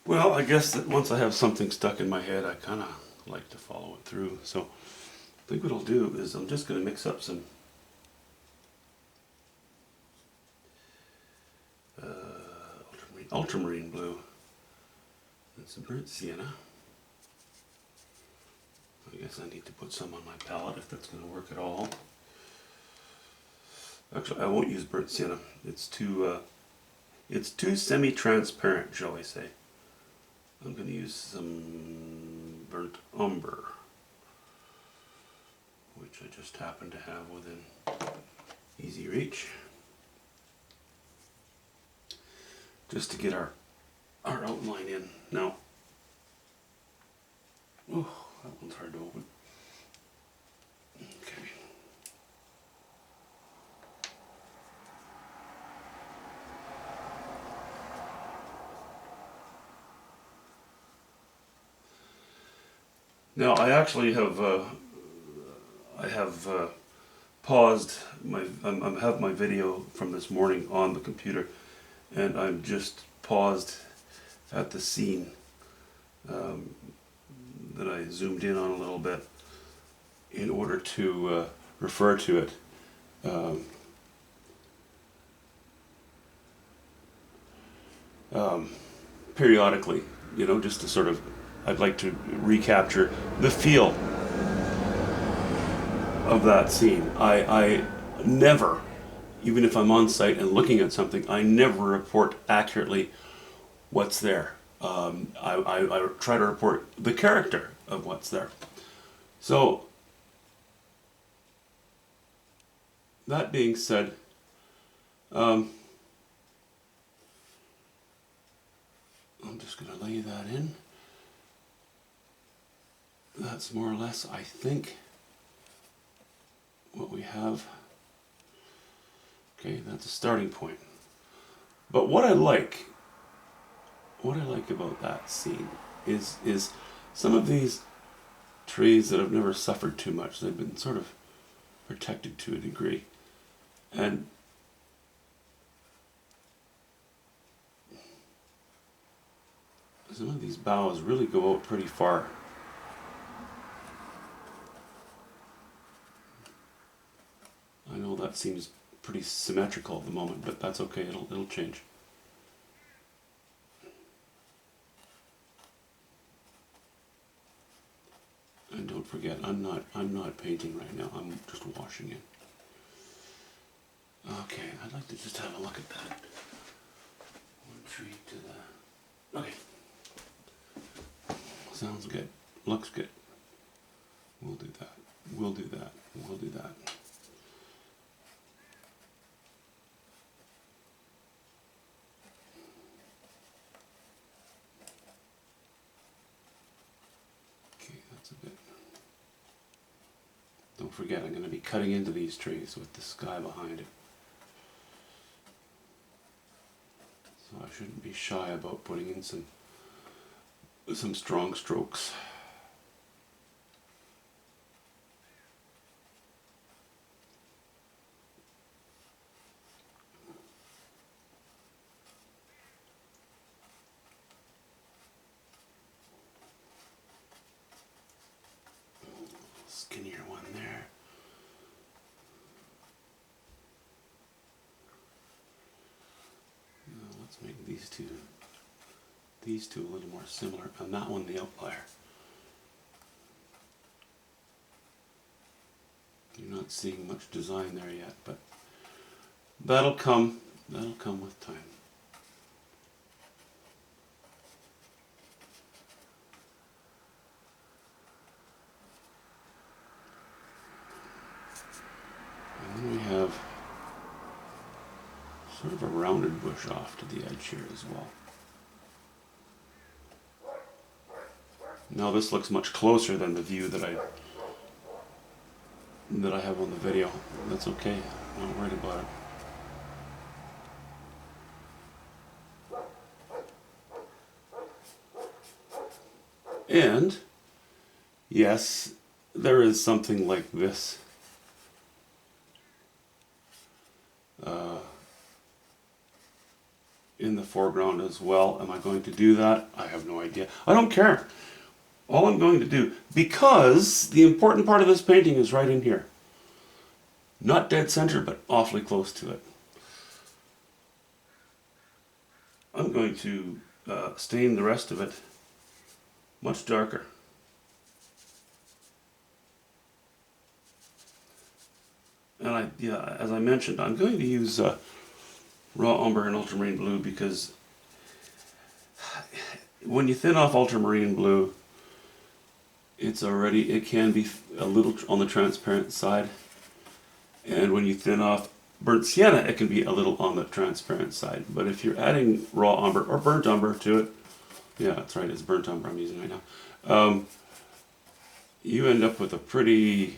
Well, I guess that once I have something stuck in my head, I kind of like to follow it through. So I think what I'll do is I'm just going to mix up some ultramarine blue and some burnt sienna. I guess I need to put some on my palette if that's going to work at all. Actually, I won't use burnt sienna. It's too semi-transparent, shall we say. I'm going to use some burnt umber, which I just happen to have within easy reach, just to get our outline in. Now, oh, that one's hard to open. Okay. Now I actually have paused my I have my video from this morning on the computer, and I'm just paused at the scene that I zoomed in on a little bit in order to refer to it. Periodically, just to sort of, I'd like to recapture the feel of that scene. I never, even if I'm on site and looking at something, I never report accurately what's there. I try to report the character of what's there. So, that being said, I'm just going to lay that in. That's more or less, I think, what we have. Okay, that's a starting point. But what I like about that scene is some of these trees that have never suffered too much. They've been sort of protected to a degree. And some of these boughs really go out pretty far. I know that seems pretty symmetrical at the moment, but that's okay. It'll change. And don't forget, I'm not painting right now. I'm just washing it. Okay, I'd like to just have a look at that. One tree to the. Okay. Sounds good. Looks good. We'll do that. We'll do that. We'll do that. Okay, that's a bit. Don't forget, I'm going to be cutting into these trees with the sky behind it. So I shouldn't be shy about putting in some strong strokes. Skinnier one there. Now let's make these two a little more similar, and that one the outlier. You're not seeing much design there yet, but that'll come with time. And then we have sort of a rounded bush off to the edge here as well. Now this looks much closer than the view that I have on the video. That's okay. I'm not worried about it. And yes, there is something like this in the foreground. foreground as well. Am I going to do that? I have no idea. I don't care. All I'm going to do, because the important part of this painting is right in here. Not dead center, but awfully close to it. I'm going to stain the rest of it much darker. And as I mentioned, I'm going to use raw umber and ultramarine blue because when you thin off ultramarine blue, it can be a little on the transparent side. And when you thin off burnt sienna, it can be a little on the transparent side. But if you're adding raw umber or burnt umber to it, yeah, that's right, it's burnt umber I'm using right now, you end up with a pretty,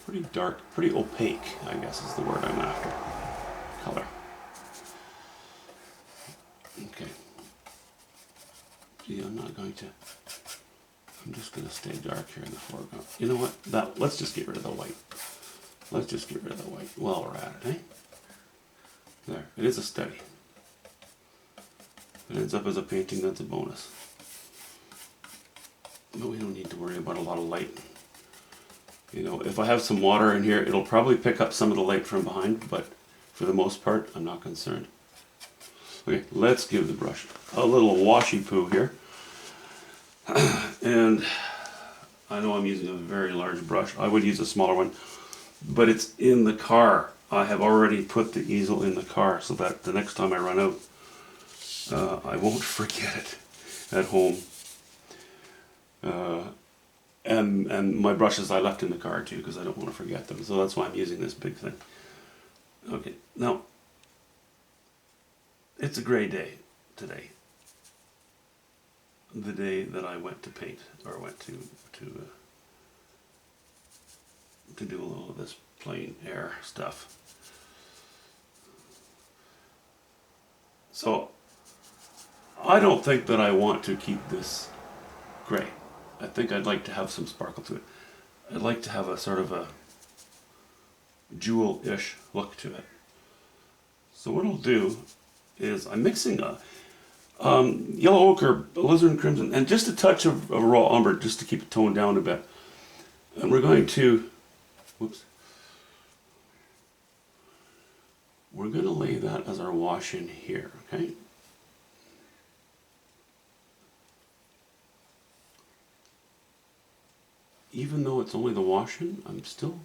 pretty dark, pretty opaque, I guess is the word I'm after, color. Okay. Gee, I'm just going to stay dark here in the foreground. You know what? Let's just get rid of the white. Let's just get rid of the white while we're at it, eh? There. It is a study. If it ends up as a painting, that's a bonus. But we don't need to worry about a lot of light. If I have some water in here, it'll probably pick up some of the light from behind, but for the most part, I'm not concerned. Okay, let's give the brush a little washy poo here. And I know I'm using a very large brush. I would use a smaller one, but it's in the car. I have already put the easel in the car so that the next time I run out, I won't forget it at home. And my brushes I left in the car too because I don't want to forget them. So that's why I'm using this big thing. Okay, now it's a gray day today. The day that I went to paint, or went to do a little of this plein air stuff. So I don't think that I want to keep this gray. I think I'd like to have some sparkle to it. I'd like to have a sort of a jewel-ish look to it. So what I'll do is I'm mixing yellow ochre, alizarin crimson, and just a touch of raw umber just to keep it toned down a bit. And we're going to, we're going to lay that as our wash in here, okay? Even though it's only the wash in, I'm still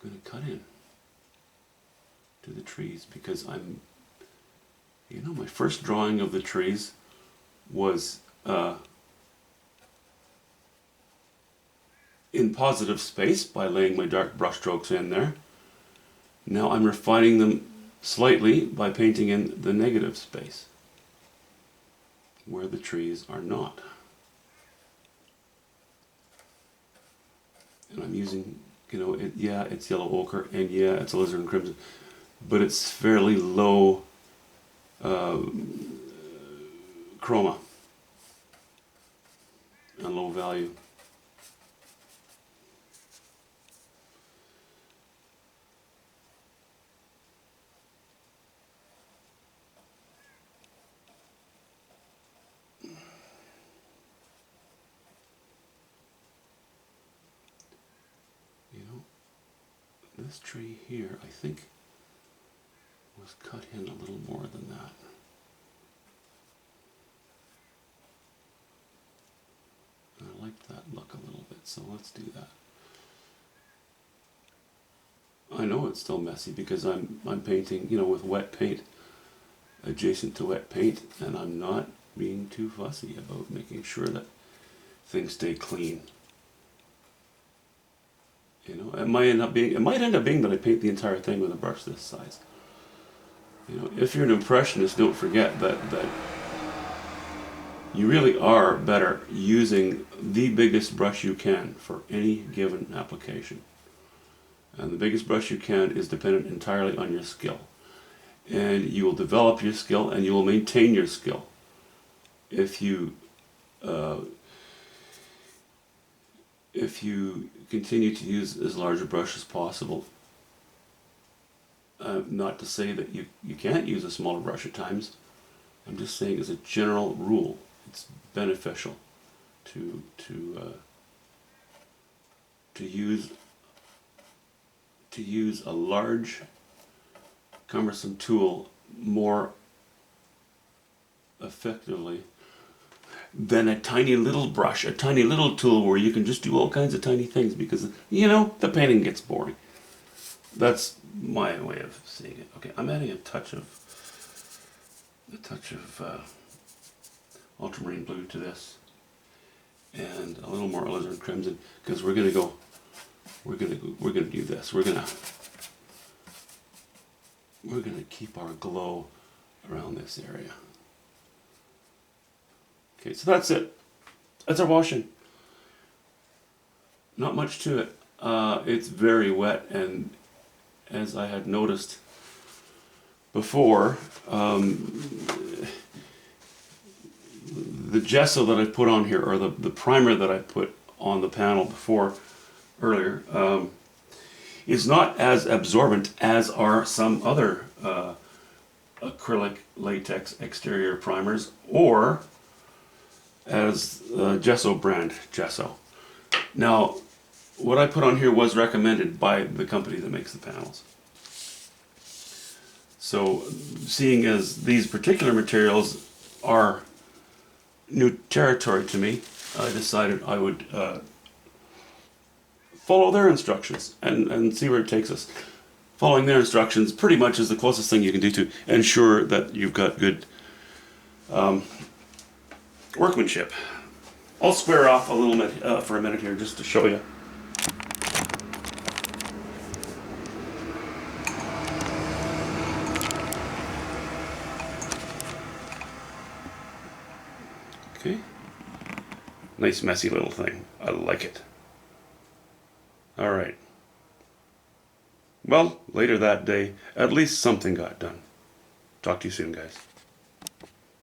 going to cut in to the trees because my first drawing of the trees was in positive space by laying my dark brush strokes in there. Now I'm refining them slightly by painting in the negative space where the trees are not. And I'm using, it's yellow ochre and yeah, it's alizarin crimson, but it's fairly low chroma and low value. This tree here, I think, was cut in a little more than that. I like that look a little bit, so let's do that. I know it's still messy because I'm painting, with wet paint adjacent to wet paint, and I'm not being too fussy about making sure that things stay clean. It might end up being that I paint the entire thing with a brush this size. If you're an impressionist, don't forget that you really are better using the biggest brush you can for any given application. And the biggest brush you can is dependent entirely on your skill. And you will develop your skill and you will maintain your skill if you continue to use as large a brush as possible Not to say that you can't use a smaller brush at times. I'm just saying as a general rule, it's beneficial to use a large, cumbersome tool more effectively than a tiny little brush, a tiny little tool where you can just do all kinds of tiny things, because the painting gets boring. That's my way of seeing it. Okay, I'm adding a touch of ultramarine blue to this, and a little more alizarin crimson, because we're gonna do this. We're gonna keep our glow around this area. Okay, so that's it. That's our washing. Not much to it. It's very wet, and as I had noticed before, the gesso that I put on here, or the primer that I put on the panel earlier, is not as absorbent as are some other acrylic latex exterior primers, or as gesso brand gesso. Now, what I put on here was recommended by the company that makes the panels. So, seeing as these particular materials are new territory to me, I decided I would follow their instructions and see where it takes us. Following their instructions pretty much is the closest thing you can do to ensure that you've got good workmanship. I'll square off a little bit for a minute here just to show you. Okay. Nice messy little thing. I like it. All right. Well, later that day, at least something got done. Talk to you soon, guys.